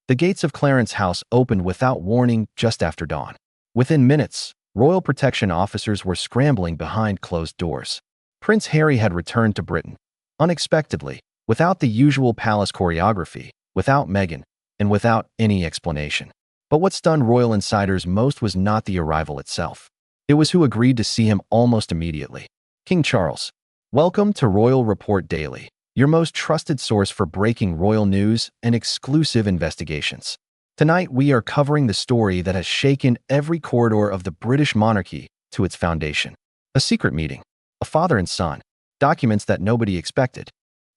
The gates of Clarence House opened without warning just after dawn. Within minutes, royal protection officers were scrambling behind closed doors. Prince Harry had returned to Britain, unexpectedly, without the usual palace choreography, without Meghan, and without any explanation. But what stunned royal insiders most was not the arrival itself. It was who agreed to see him almost immediately. King Charles. Welcome to Royal Report Daily, your most trusted source for breaking royal news and exclusive investigations. Tonight, we are covering the story that has shaken every corridor of the British monarchy to its foundation. A secret meeting, a father and son, documents that nobody expected,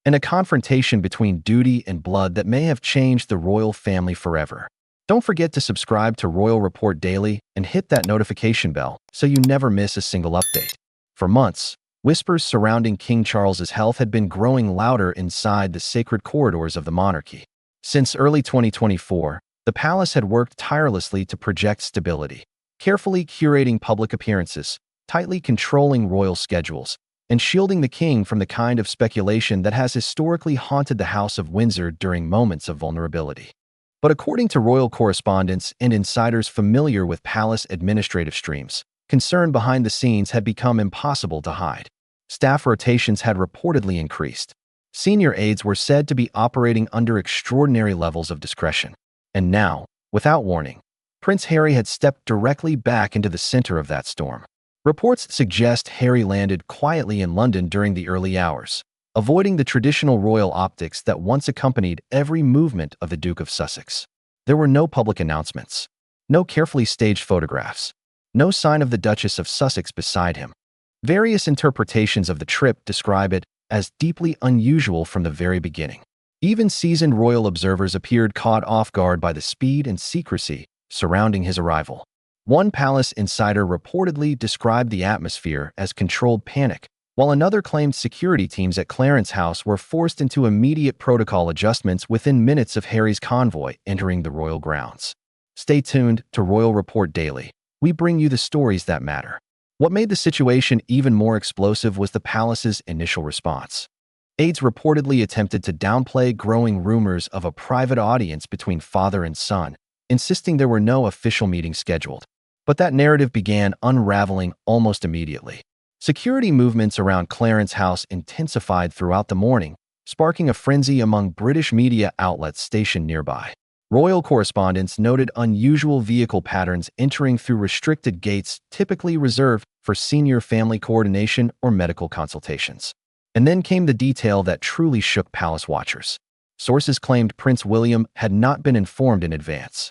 and a confrontation between duty and blood that may have changed the royal family forever. Don't forget to subscribe to Royal Report Daily and hit that notification bell so you never miss a single update. For months, whispers surrounding King Charles's health had been growing louder inside the sacred corridors of the monarchy. Since early 2024, the palace had worked tirelessly to project stability, carefully curating public appearances, tightly controlling royal schedules, and shielding the king from the kind of speculation that has historically haunted the House of Windsor during moments of vulnerability. But according to royal correspondents and insiders familiar with palace administrative streams, concern behind the scenes had become impossible to hide. Staff rotations had reportedly increased. Senior aides were said to be operating under extraordinary levels of discretion. And now, without warning, Prince Harry had stepped directly back into the center of that storm. Reports suggest Harry landed quietly in London during the early hours, avoiding the traditional royal optics that once accompanied every movement of the Duke of Sussex. There were no public announcements, no carefully staged photographs, no sign of the Duchess of Sussex beside him. Various interpretations of the trip describe it as deeply unusual from the very beginning. Even seasoned royal observers appeared caught off guard by the speed and secrecy surrounding his arrival. One palace insider reportedly described the atmosphere as controlled panic, while another claimed security teams at Clarence House were forced into immediate protocol adjustments within minutes of Harry's convoy entering the royal grounds. Stay tuned to Royal Report Daily. We bring you the stories that matter. What made the situation even more explosive was the palace's initial response. Aides reportedly attempted to downplay growing rumors of a private audience between father and son, insisting there were no official meetings scheduled. But that narrative began unraveling almost immediately. Security movements around Clarence House intensified throughout the morning, sparking a frenzy among British media outlets stationed nearby. Royal correspondents noted unusual vehicle patterns entering through restricted gates typically reserved for senior family coordination or medical consultations. And then came the detail that truly shook palace watchers. Sources claimed Prince William had not been informed in advance.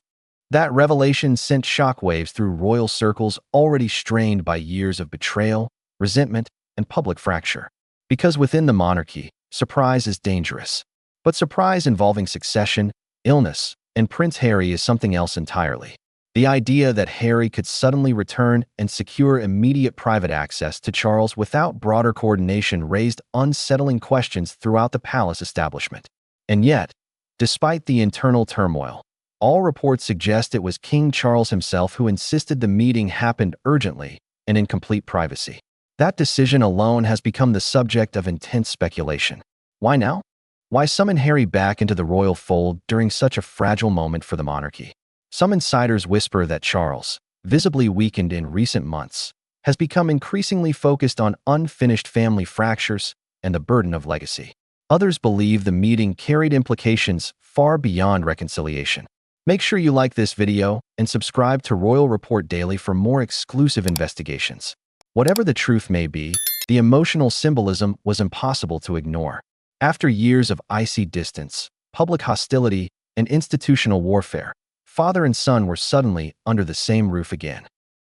That revelation sent shockwaves through royal circles already strained by years of betrayal, resentment, and public fracture. Because within the monarchy, surprise is dangerous. But surprise involving succession, illness, and Prince Harry is something else entirely. The idea that Harry could suddenly return and secure immediate private access to Charles without broader coordination raised unsettling questions throughout the palace establishment. And yet, despite the internal turmoil, all reports suggest it was King Charles himself who insisted the meeting happened urgently and in complete privacy. That decision alone has become the subject of intense speculation. Why now? Why summon Harry back into the royal fold during such a fragile moment for the monarchy? Some insiders whisper that Charles, visibly weakened in recent months, has become increasingly focused on unfinished family fractures and the burden of legacy. Others believe the meeting carried implications far beyond reconciliation. Make sure you like this video and subscribe to Royal Report Daily for more exclusive investigations. Whatever the truth may be, the emotional symbolism was impossible to ignore. After years of icy distance, public hostility, and institutional warfare, father and son were suddenly under the same roof again.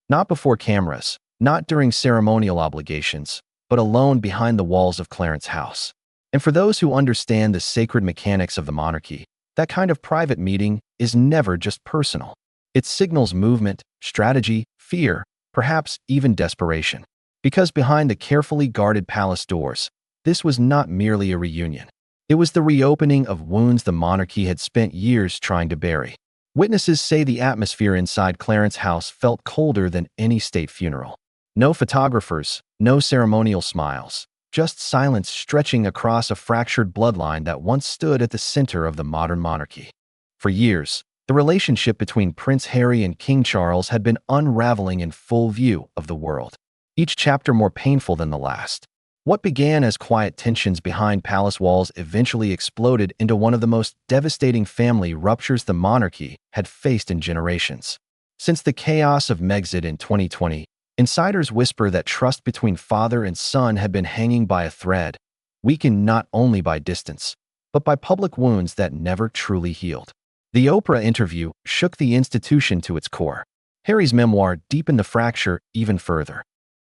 Not before cameras, not during ceremonial obligations, but alone behind the walls of Clarence House. And for those who understand the sacred mechanics of the monarchy, that kind of private meeting is never just personal. It signals movement, strategy, fear, perhaps even desperation. Because behind the carefully guarded palace doors, this was not merely a reunion. It was the reopening of wounds the monarchy had spent years trying to bury. Witnesses say the atmosphere inside Clarence House felt colder than any state funeral. No photographers, no ceremonial smiles, just silence stretching across a fractured bloodline that once stood at the center of the modern monarchy. For years, the relationship between Prince Harry and King Charles had been unraveling in full view of the world, each chapter more painful than the last. What began as quiet tensions behind palace walls eventually exploded into one of the most devastating family ruptures the monarchy had faced in generations. Since the chaos of Megxit in 2020, insiders whisper that trust between father and son had been hanging by a thread, weakened not only by distance, but by public wounds that never truly healed. The Oprah interview shook the institution to its core. Harry's memoir deepened the fracture even further.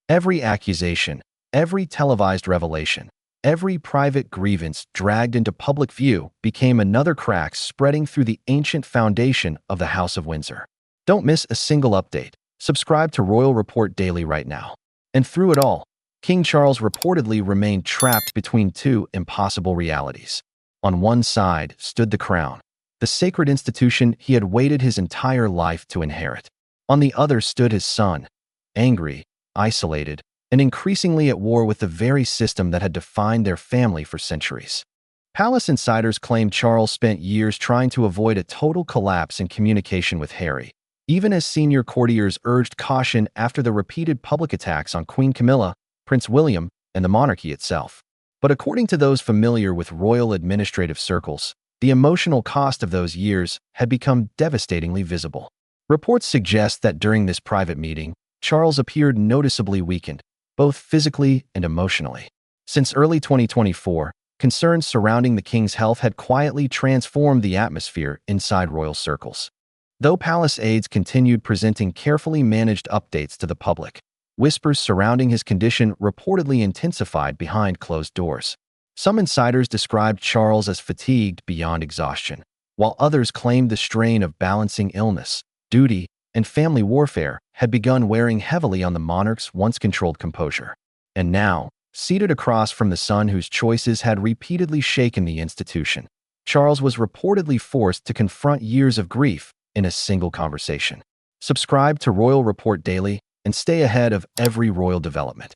Every accusation, every televised revelation, every private grievance dragged into public view became another crack spreading through the ancient foundation of the House of Windsor. Don't miss a single update. Subscribe to Royal Report Daily right now. And through it all, King Charles reportedly remained trapped between two impossible realities. On one side stood the crown, the sacred institution he had waited his entire life to inherit. On the other stood his son, angry, isolated, and increasingly at war with the very system that had defined their family for centuries. Palace insiders claim Charles spent years trying to avoid a total collapse in communication with Harry, even as senior courtiers urged caution after the repeated public attacks on Queen Camilla, Prince William, and the monarchy itself. But according to those familiar with royal administrative circles, the emotional cost of those years had become devastatingly visible. Reports suggest that during this private meeting, Charles appeared noticeably weakened, both physically and emotionally. Since early 2024, concerns surrounding the king's health had quietly transformed the atmosphere inside royal circles. Though palace aides continued presenting carefully managed updates to the public, whispers surrounding his condition reportedly intensified behind closed doors. Some insiders described Charles as fatigued beyond exhaustion, while others claimed the strain of balancing illness, duty, and family warfare had begun wearing heavily on the monarch's once-controlled composure. And now, seated across from the son whose choices had repeatedly shaken the institution, Charles was reportedly forced to confront years of grief in a single conversation. Subscribe to Royal Report Daily and stay ahead of every royal development.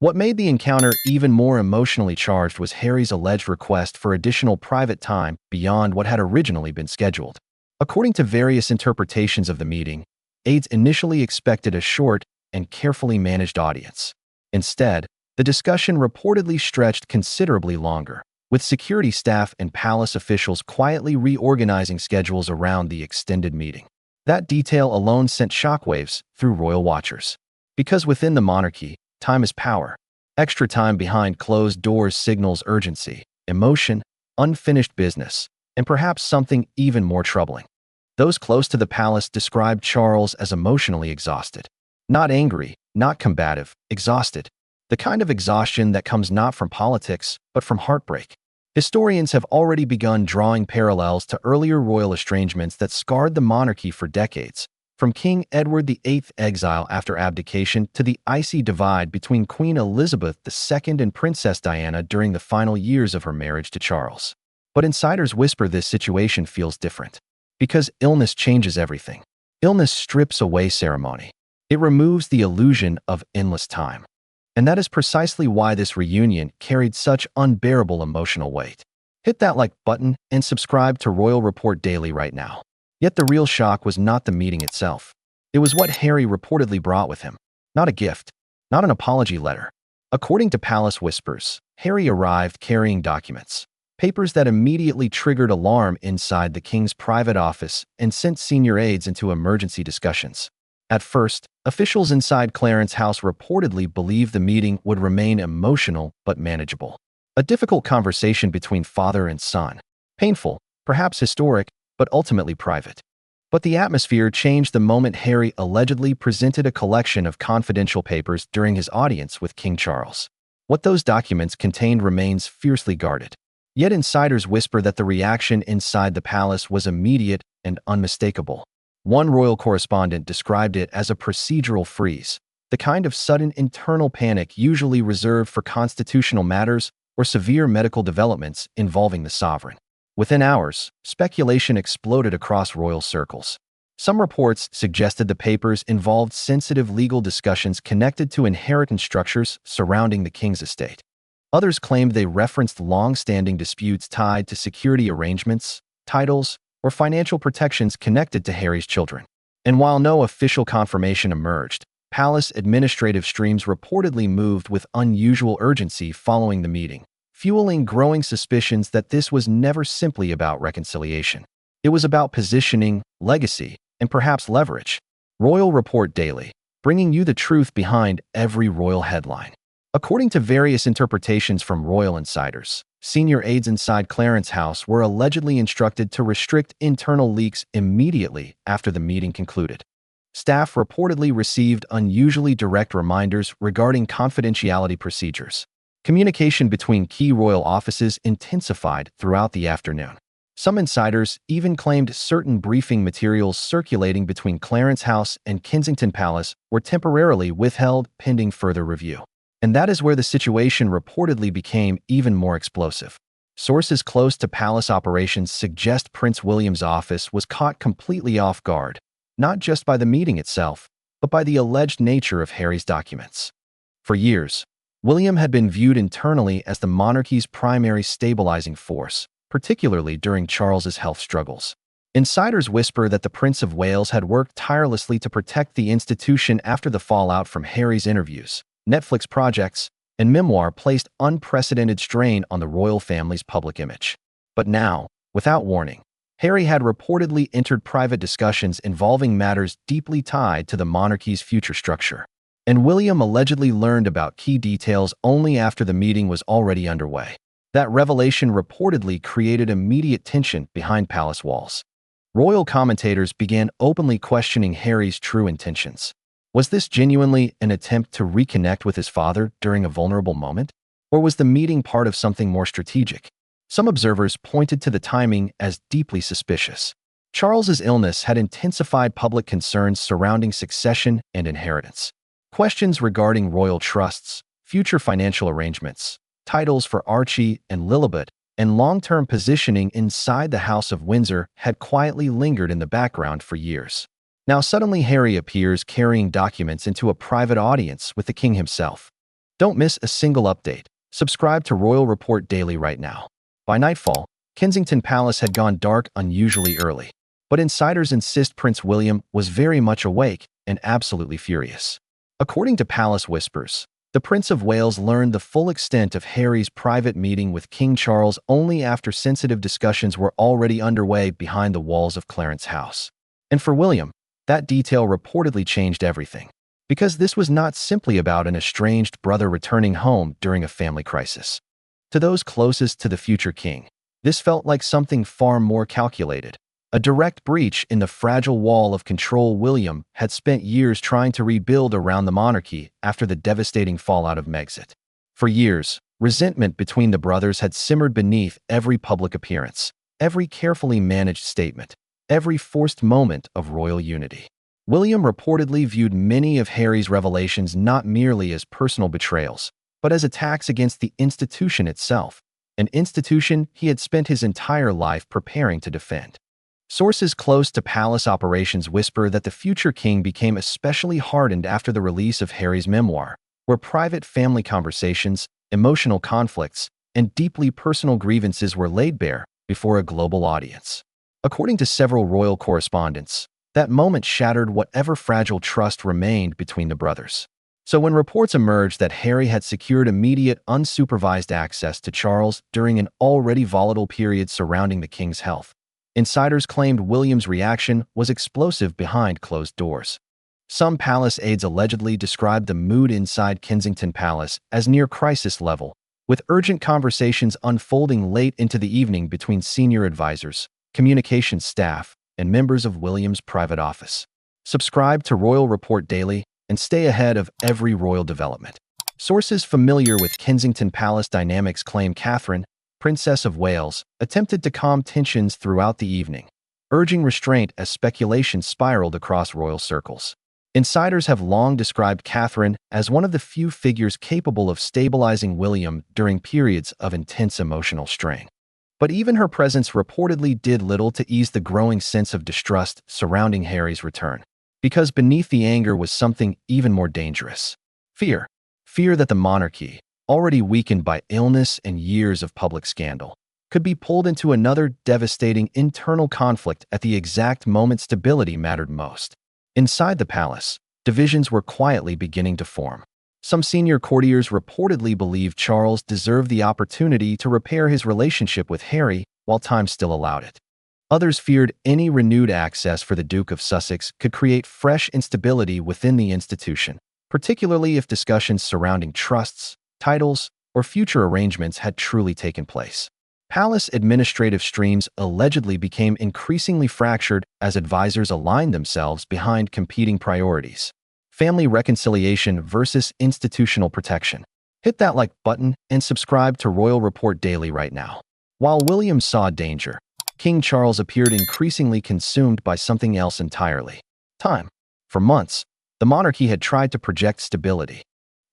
What made the encounter even more emotionally charged was Harry's alleged request for additional private time beyond what had originally been scheduled. According to various interpretations of the meeting, aides initially expected a short and carefully managed audience. Instead, the discussion reportedly stretched considerably longer, with security staff and palace officials quietly reorganizing schedules around the extended meeting. That detail alone sent shockwaves through royal watchers. Because within the monarchy, time is power. Extra time behind closed doors signals urgency, emotion, unfinished business, and perhaps something even more troubling. Those close to the palace described Charles as emotionally exhausted. Not angry, not combative, exhausted. The kind of exhaustion that comes not from politics, but from heartbreak. Historians have already begun drawing parallels to earlier royal estrangements that scarred the monarchy for decades, from King Edward VIII's exile after abdication to the icy divide between Queen Elizabeth II and Princess Diana during the final years of her marriage to Charles. But insiders whisper this situation feels different. Because illness changes everything. Illness strips away ceremony. It removes the illusion of endless time. And that is precisely why this reunion carried such unbearable emotional weight. Hit that like button and subscribe to Royal Report Daily right now. Yet the real shock was not the meeting itself. It was what Harry reportedly brought with him. Not a gift, not an apology letter. According to palace whispers, Harry arrived carrying documents, papers that immediately triggered alarm inside the king's private office and sent senior aides into emergency discussions. At first, officials inside Clarence House reportedly believed the meeting would remain emotional but manageable. A difficult conversation between father and son. Painful, perhaps historic, but ultimately private. But the atmosphere changed the moment Harry allegedly presented a collection of confidential papers during his audience with King Charles. What those documents contained remains fiercely guarded. Yet insiders whisper that the reaction inside the palace was immediate and unmistakable. One royal correspondent described it as a procedural freeze, the kind of sudden internal panic usually reserved for constitutional matters or severe medical developments involving the sovereign. Within hours, speculation exploded across royal circles. Some reports suggested the papers involved sensitive legal discussions connected to inheritance structures surrounding the king's estate. Others claimed they referenced long-standing disputes tied to security arrangements, titles, or financial protections connected to Harry's children. And while no official confirmation emerged, palace administrative streams reportedly moved with unusual urgency following the meeting, fueling growing suspicions that this was never simply about reconciliation. It was about positioning, legacy, and perhaps leverage. Royal Report Daily, bringing you the truth behind every royal headline. According to various interpretations from royal insiders, senior aides inside Clarence House were allegedly instructed to restrict internal leaks immediately after the meeting concluded. Staff reportedly received unusually direct reminders regarding confidentiality procedures. Communication between key royal offices intensified throughout the afternoon. Some insiders even claimed certain briefing materials circulating between Clarence House and Kensington Palace were temporarily withheld pending further review. And that is where the situation reportedly became even more explosive. Sources close to palace operations suggest Prince William's office was caught completely off guard, not just by the meeting itself, but by the alleged nature of Harry's documents. For years, William had been viewed internally as the monarchy's primary stabilizing force, particularly during Charles's health struggles. Insiders whisper that the Prince of Wales had worked tirelessly to protect the institution after the fallout from Harry's interviews, Netflix projects, and memoir placed unprecedented strain on the royal family's public image. But now, without warning, Harry had reportedly entered private discussions involving matters deeply tied to the monarchy's future structure. And William allegedly learned about key details only after the meeting was already underway. That revelation reportedly created immediate tension behind palace walls. Royal commentators began openly questioning Harry's true intentions. Was this genuinely an attempt to reconnect with his father during a vulnerable moment? Or was the meeting part of something more strategic? Some observers pointed to the timing as deeply suspicious. Charles's illness had intensified public concerns surrounding succession and inheritance. Questions regarding royal trusts, future financial arrangements, titles for Archie and Lilibet, and long-term positioning inside the House of Windsor had quietly lingered in the background for years. Now suddenly Harry appears carrying documents into a private audience with the king himself. Don't miss a single update. Subscribe to Royal Report Daily right now. By nightfall, Kensington Palace had gone dark unusually early, but insiders insist Prince William was very much awake and absolutely furious. According to palace whispers, the Prince of Wales learned the full extent of Harry's private meeting with King Charles only after sensitive discussions were already underway behind the walls of Clarence House. And for William, that detail reportedly changed everything, because this was not simply about an estranged brother returning home during a family crisis. To those closest to the future king, this felt like something far more calculated, a direct breach in the fragile wall of control William had spent years trying to rebuild around the monarchy after the devastating fallout of Megxit. For years, resentment between the brothers had simmered beneath every public appearance, every carefully managed statement, every forced moment of royal unity. William reportedly viewed many of Harry's revelations not merely as personal betrayals, but as attacks against the institution itself, an institution he had spent his entire life preparing to defend. Sources close to palace operations whisper that the future king became especially hardened after the release of Harry's memoir, where private family conversations, emotional conflicts, and deeply personal grievances were laid bare before a global audience. According to several royal correspondents, that moment shattered whatever fragile trust remained between the brothers. So when reports emerged that Harry had secured immediate, unsupervised access to Charles during an already volatile period surrounding the king's health, insiders claimed William's reaction was explosive behind closed doors. Some palace aides allegedly described the mood inside Kensington Palace as near crisis level, with urgent conversations unfolding late into the evening between senior advisors, communications staff, and members of William's private office. Subscribe to Royal Report Daily and stay ahead of every royal development. Sources familiar with Kensington Palace dynamics claim Catherine, Princess of Wales, attempted to calm tensions throughout the evening, urging restraint as speculation spiraled across royal circles. Insiders have long described Catherine as one of the few figures capable of stabilizing William during periods of intense emotional strain. But even her presence reportedly did little to ease the growing sense of distrust surrounding Harry's return, because beneath the anger was something even more dangerous. Fear. Fear that the monarchy, already weakened by illness and years of public scandal, could be pulled into another devastating internal conflict at the exact moment stability mattered most. Inside the palace, divisions were quietly beginning to form. Some senior courtiers reportedly believed Charles deserved the opportunity to repair his relationship with Harry while time still allowed it. Others feared any renewed access for the Duke of Sussex could create fresh instability within the institution, particularly if discussions surrounding trusts, titles, or future arrangements had truly taken place. Palace administrative streams allegedly became increasingly fractured as advisors aligned themselves behind competing priorities. Family reconciliation versus institutional protection. Hit that like button and subscribe to Royal Report Daily right now. While William saw danger, King Charles appeared increasingly consumed by something else entirely. Time. For months, the monarchy had tried to project stability.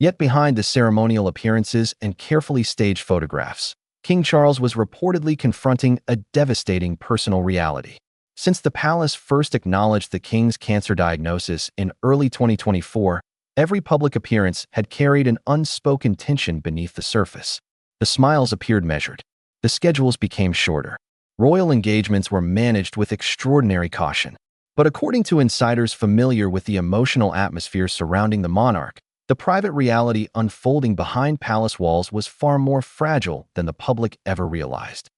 Yet behind the ceremonial appearances and carefully staged photographs, King Charles was reportedly confronting a devastating personal reality. Since the palace first acknowledged the king's cancer diagnosis in early 2024, every public appearance had carried an unspoken tension beneath the surface. The smiles appeared measured. The schedules became shorter. Royal engagements were managed with extraordinary caution. But according to insiders familiar with the emotional atmosphere surrounding the monarch, the private reality unfolding behind palace walls was far more fragile than the public ever realized.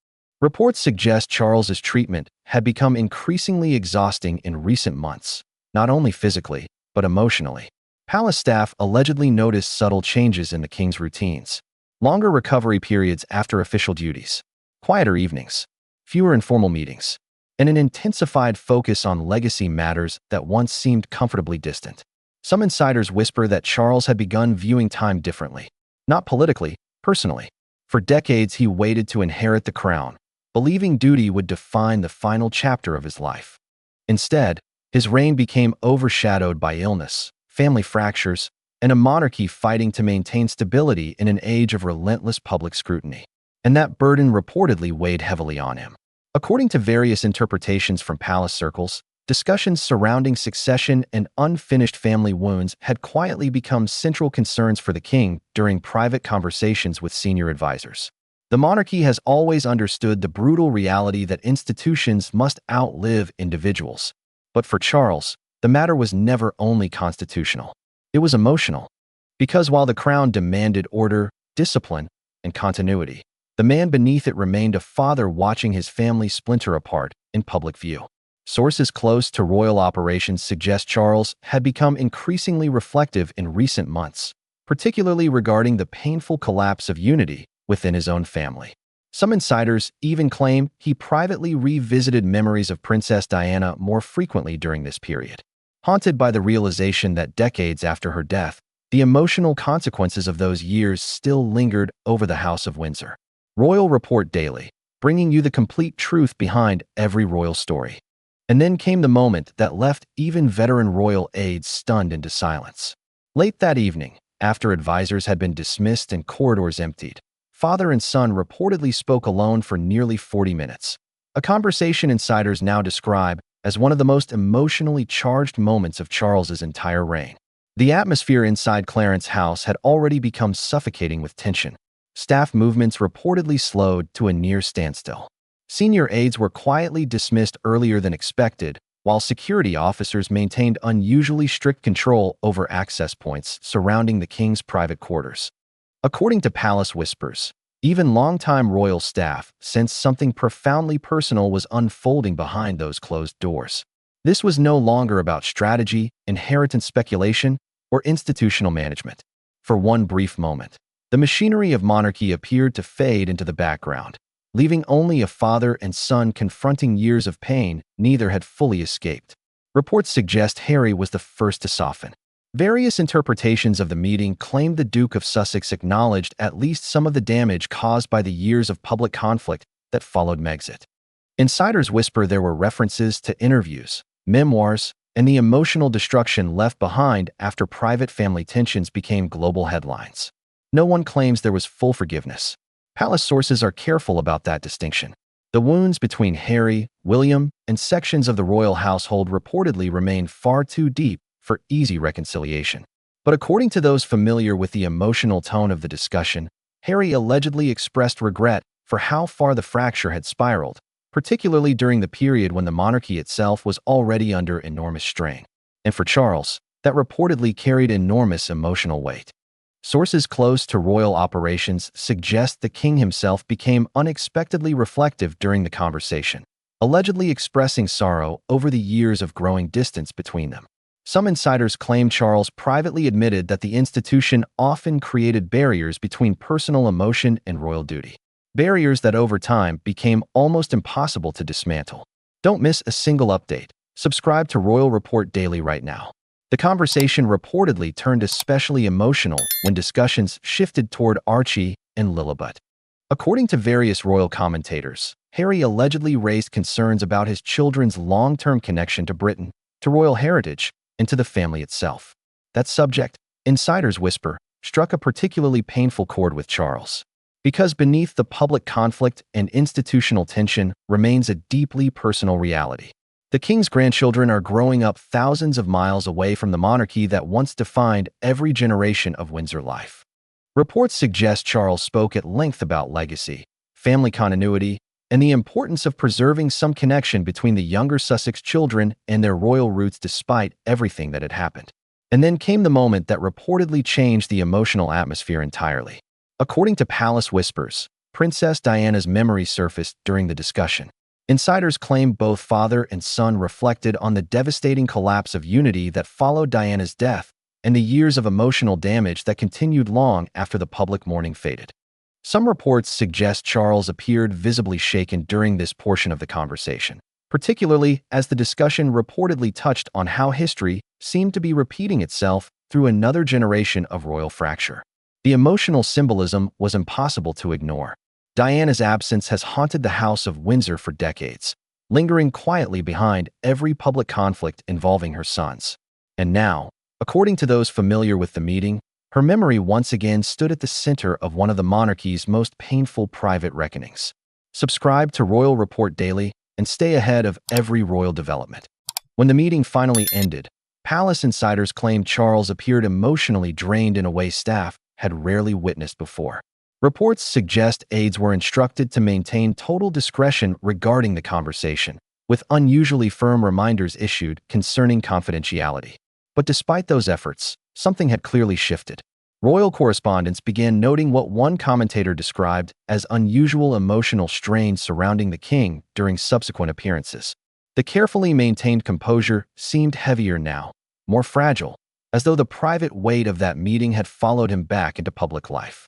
Reports suggest Charles's treatment had become increasingly exhausting in recent months, not only physically, but emotionally. Palace staff allegedly noticed subtle changes in the king's routines. Longer recovery periods after official duties, quieter evenings, fewer informal meetings, and an intensified focus on legacy matters that once seemed comfortably distant. Some insiders whisper that Charles had begun viewing time differently, not politically, personally. For decades, he waited to inherit the crown, believing duty would define the final chapter of his life. Instead, his reign became overshadowed by illness, family fractures, and a monarchy fighting to maintain stability in an age of relentless public scrutiny. And that burden reportedly weighed heavily on him. According to various interpretations from palace circles, discussions surrounding succession and unfinished family wounds had quietly become central concerns for the king during private conversations with senior advisors. The monarchy has always understood the brutal reality that institutions must outlive individuals. But for Charles, the matter was never only constitutional. It was emotional. Because while the crown demanded order, discipline, and continuity, the man beneath it remained a father watching his family splinter apart in public view. Sources close to royal operations suggest Charles had become increasingly reflective in recent months, particularly regarding the painful collapse of unity within his own family. Some insiders even claim he privately revisited memories of Princess Diana more frequently during this period, haunted by the realization that decades after her death, the emotional consequences of those years still lingered over the House of Windsor. Royal Report Daily, bringing you the complete truth behind every royal story. And then came the moment that left even veteran royal aides stunned into silence. Late that evening, after advisors had been dismissed and corridors emptied, father and son reportedly spoke alone for nearly 40 minutes, a conversation insiders now describe as one of the most emotionally charged moments of Charles's entire reign. The atmosphere inside Clarence House had already become suffocating with tension. Staff movements reportedly slowed to a near standstill. Senior aides were quietly dismissed earlier than expected, while security officers maintained unusually strict control over access points surrounding the king's private quarters. According to palace whispers, even longtime royal staff sensed something profoundly personal was unfolding behind those closed doors. This was no longer about strategy, inheritance speculation, or institutional management. For one brief moment, the machinery of monarchy appeared to fade into the background, leaving only a father and son confronting years of pain neither had fully escaped. Reports suggest Harry was the first to soften. Various interpretations of the meeting claim the Duke of Sussex acknowledged at least some of the damage caused by the years of public conflict that followed Megxit. Insiders whisper there were references to interviews, memoirs, and the emotional destruction left behind after private family tensions became global headlines. No one claims there was full forgiveness. Palace sources are careful about that distinction. The wounds between Harry, William, and sections of the royal household reportedly remain far too deep for easy reconciliation. But according to those familiar with the emotional tone of the discussion, Harry allegedly expressed regret for how far the fracture had spiraled, particularly during the period when the monarchy itself was already under enormous strain. And for Charles, that reportedly carried enormous emotional weight. Sources close to royal operations suggest the king himself became unexpectedly reflective during the conversation, allegedly expressing sorrow over the years of growing distance between them. Some insiders claim Charles privately admitted that the institution often created barriers between personal emotion and royal duty. Barriers that over time became almost impossible to dismantle. Don't miss a single update. Subscribe to Royal Report Daily right now. The conversation reportedly turned especially emotional when discussions shifted toward Archie and Lilibet. According to various royal commentators, Harry allegedly raised concerns about his children's long-term connection to Britain, to royal heritage, and to the family itself. That subject, insiders whisper, struck a particularly painful chord with Charles. Because beneath the public conflict and institutional tension remains a deeply personal reality. The king's grandchildren are growing up thousands of miles away from the monarchy that once defined every generation of Windsor life. Reports suggest Charles spoke at length about legacy, family continuity, and the importance of preserving some connection between the younger Sussex children and their royal roots despite everything that had happened. And then came the moment that reportedly changed the emotional atmosphere entirely. According to Palace Whispers, Princess Diana's memory surfaced during the discussion. Insiders claim both father and son reflected on the devastating collapse of unity that followed Diana's death and the years of emotional damage that continued long after the public mourning faded. Some reports suggest Charles appeared visibly shaken during this portion of the conversation, particularly as the discussion reportedly touched on how history seemed to be repeating itself through another generation of royal fracture. The emotional symbolism was impossible to ignore. Diana's absence has haunted the House of Windsor for decades, lingering quietly behind every public conflict involving her sons. And now, according to those familiar with the meeting, her memory once again stood at the center of one of the monarchy's most painful private reckonings. Subscribe to Royal Report Daily and stay ahead of every royal development. When the meeting finally ended, palace insiders claimed Charles appeared emotionally drained in a way staff had rarely witnessed before. Reports suggest aides were instructed to maintain total discretion regarding the conversation, with unusually firm reminders issued concerning confidentiality. But despite those efforts, something had clearly shifted. Royal correspondents began noting what one commentator described as unusual emotional strain surrounding the king during subsequent appearances. The carefully maintained composure seemed heavier now, more fragile, as though the private weight of that meeting had followed him back into public life.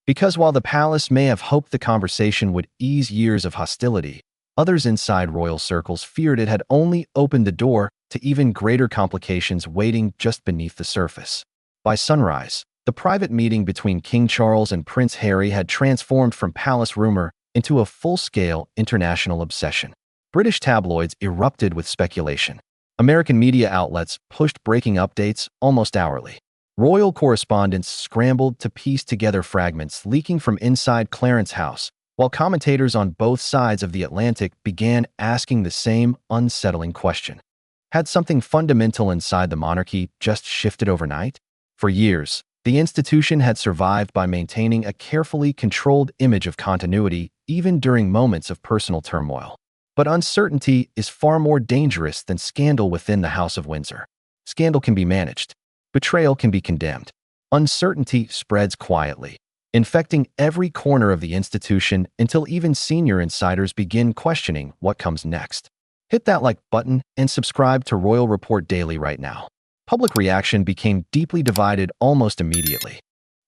Because while the palace may have hoped the conversation would ease years of hostility, others inside royal circles feared it had only opened the door to even greater complications waiting just beneath the surface. By sunrise, the private meeting between King Charles and Prince Harry had transformed from palace rumor into a full-scale international obsession. British tabloids erupted with speculation. American media outlets pushed breaking updates almost hourly. Royal correspondents scrambled to piece together fragments leaking from inside Clarence House, while commentators on both sides of the Atlantic began asking the same unsettling question. Had something fundamental inside the monarchy just shifted overnight? For years, the institution had survived by maintaining a carefully controlled image of continuity even during moments of personal turmoil. But uncertainty is far more dangerous than scandal within the House of Windsor. Scandal can be managed. Betrayal can be condemned. Uncertainty spreads quietly, infecting every corner of the institution until even senior insiders begin questioning what comes next. Hit that like button and subscribe to Royal Report Daily right now. Public reaction became deeply divided almost immediately.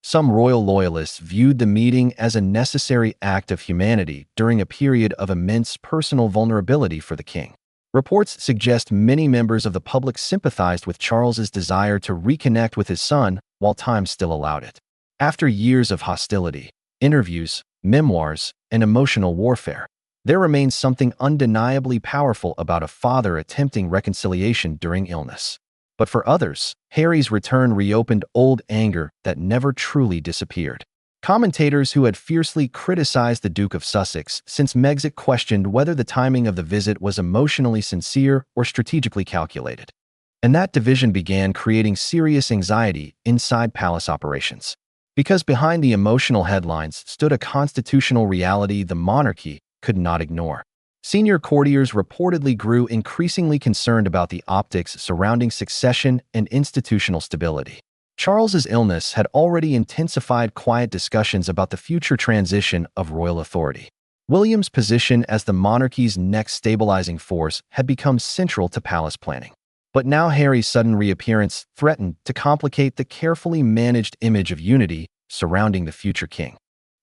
Some royal loyalists viewed the meeting as a necessary act of humanity during a period of immense personal vulnerability for the king. Reports suggest many members of the public sympathized with Charles's desire to reconnect with his son while time still allowed it. After years of hostility, interviews, memoirs, and emotional warfare, there remains something undeniably powerful about a father attempting reconciliation during illness. But for others, Harry's return reopened old anger that never truly disappeared. Commentators who had fiercely criticized the Duke of Sussex since Megxit questioned whether the timing of the visit was emotionally sincere or strategically calculated. And that division began creating serious anxiety inside palace operations. Because behind the emotional headlines stood a constitutional reality the monarchy could not ignore. Senior courtiers reportedly grew increasingly concerned about the optics surrounding succession and institutional stability. Charles's illness had already intensified quiet discussions about the future transition of royal authority. William's position as the monarchy's next stabilizing force had become central to palace planning. But now Harry's sudden reappearance threatened to complicate the carefully managed image of unity surrounding the future king.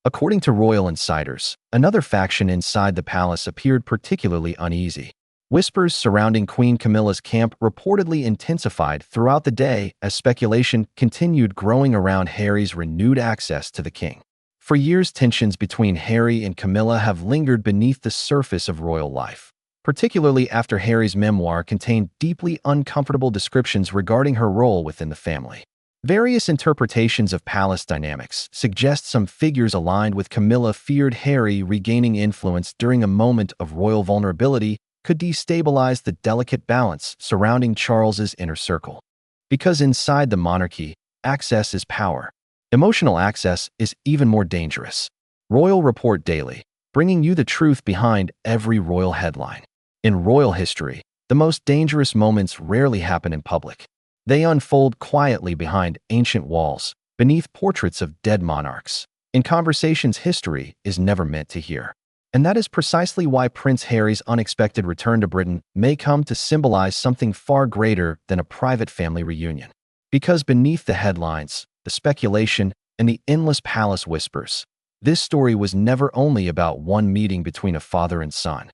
According to royal insiders, another faction inside the palace appeared particularly uneasy. Whispers surrounding Queen Camilla's camp reportedly intensified throughout the day as speculation continued growing around Harry's renewed access to the king. For years, tensions between Harry and Camilla have lingered beneath the surface of royal life, particularly after Harry's memoir contained deeply uncomfortable descriptions regarding her role within the family. Various interpretations of palace dynamics suggest some figures aligned with Camilla feared Harry regaining influence during a moment of royal vulnerability could destabilize the delicate balance surrounding Charles's inner circle. Because inside the monarchy, access is power. Emotional access is even more dangerous. Royal Report Daily, bringing you the truth behind every royal headline. In royal history, the most dangerous moments rarely happen in public. They unfold quietly behind ancient walls, beneath portraits of dead monarchs, in conversations history is never meant to hear. And that is precisely why Prince Harry's unexpected return to Britain may come to symbolize something far greater than a private family reunion. Because beneath the headlines, the speculation, and the endless palace whispers, this story was never only about one meeting between a father and son.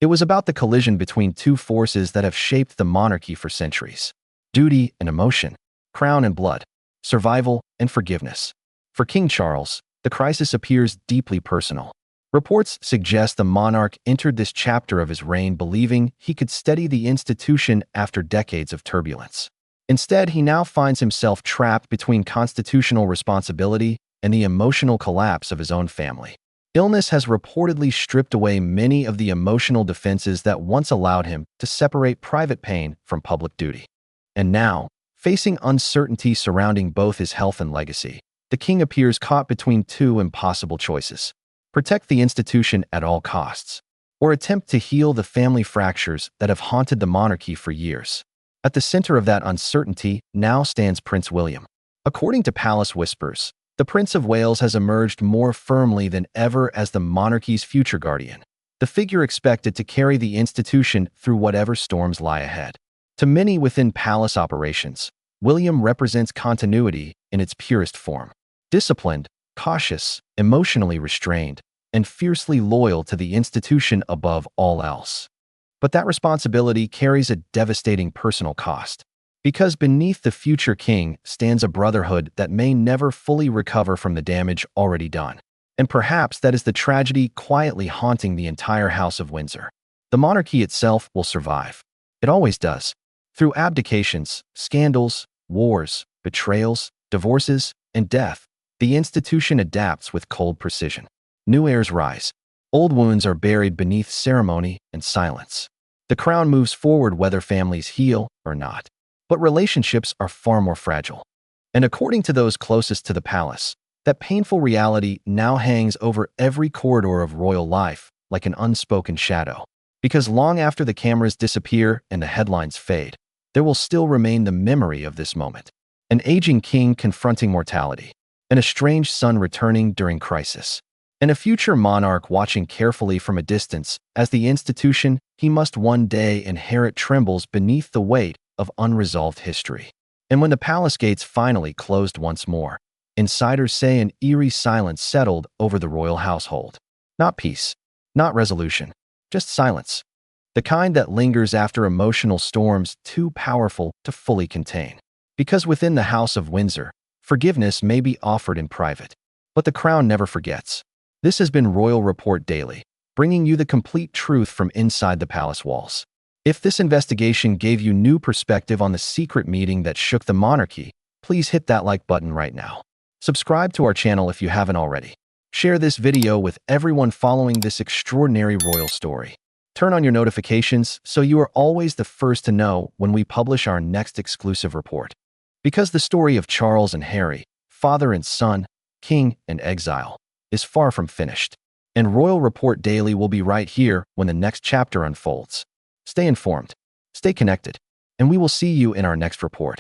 It was about the collision between two forces that have shaped the monarchy for centuries. Duty and emotion, crown and blood, survival and forgiveness. For King Charles, the crisis appears deeply personal. Reports suggest the monarch entered this chapter of his reign believing he could steady the institution after decades of turbulence. Instead, he now finds himself trapped between constitutional responsibility and the emotional collapse of his own family. Illness has reportedly stripped away many of the emotional defenses that once allowed him to separate private pain from public duty. And now, facing uncertainty surrounding both his health and legacy, the king appears caught between two impossible choices: protect the institution at all costs, or attempt to heal the family fractures that have haunted the monarchy for years. At the center of that uncertainty now stands Prince William. According to palace whispers, the Prince of Wales has emerged more firmly than ever as the monarchy's future guardian, the figure expected to carry the institution through whatever storms lie ahead. To many within palace operations, William represents continuity in its purest form. Disciplined, cautious, emotionally restrained, and fiercely loyal to the institution above all else. But that responsibility carries a devastating personal cost. Because beneath the future king stands a brotherhood that may never fully recover from the damage already done. And perhaps that is the tragedy quietly haunting the entire House of Windsor. The monarchy itself will survive. It always does. Through abdications, scandals, wars, betrayals, divorces, and death, the institution adapts with cold precision. New heirs rise. Old wounds are buried beneath ceremony and silence. The crown moves forward whether families heal or not. But relationships are far more fragile. And according to those closest to the palace, that painful reality now hangs over every corridor of royal life like an unspoken shadow. Because long after the cameras disappear and the headlines fade, there will still remain the memory of this moment. An aging king confronting mortality, an estranged son returning during crisis, and a future monarch watching carefully from a distance as the institution he must one day inherit trembles beneath the weight of unresolved history. And when the palace gates finally closed once more, insiders say an eerie silence settled over the royal household. Not peace, not resolution, just silence. The kind that lingers after emotional storms too powerful to fully contain. Because within the House of Windsor, forgiveness may be offered in private, but the crown never forgets. This has been Royal Report Daily, bringing you the complete truth from inside the palace walls. If this investigation gave you new perspective on the secret meeting that shook the monarchy, please hit that like button right now. Subscribe to our channel if you haven't already. Share this video with everyone following this extraordinary royal story. Turn on your notifications so you are always the first to know when we publish our next exclusive report. Because the story of Charles and Harry, father and son, king in exile, is far from finished. And Royal Report Daily will be right here when the next chapter unfolds. Stay informed, stay connected, and we will see you in our next report.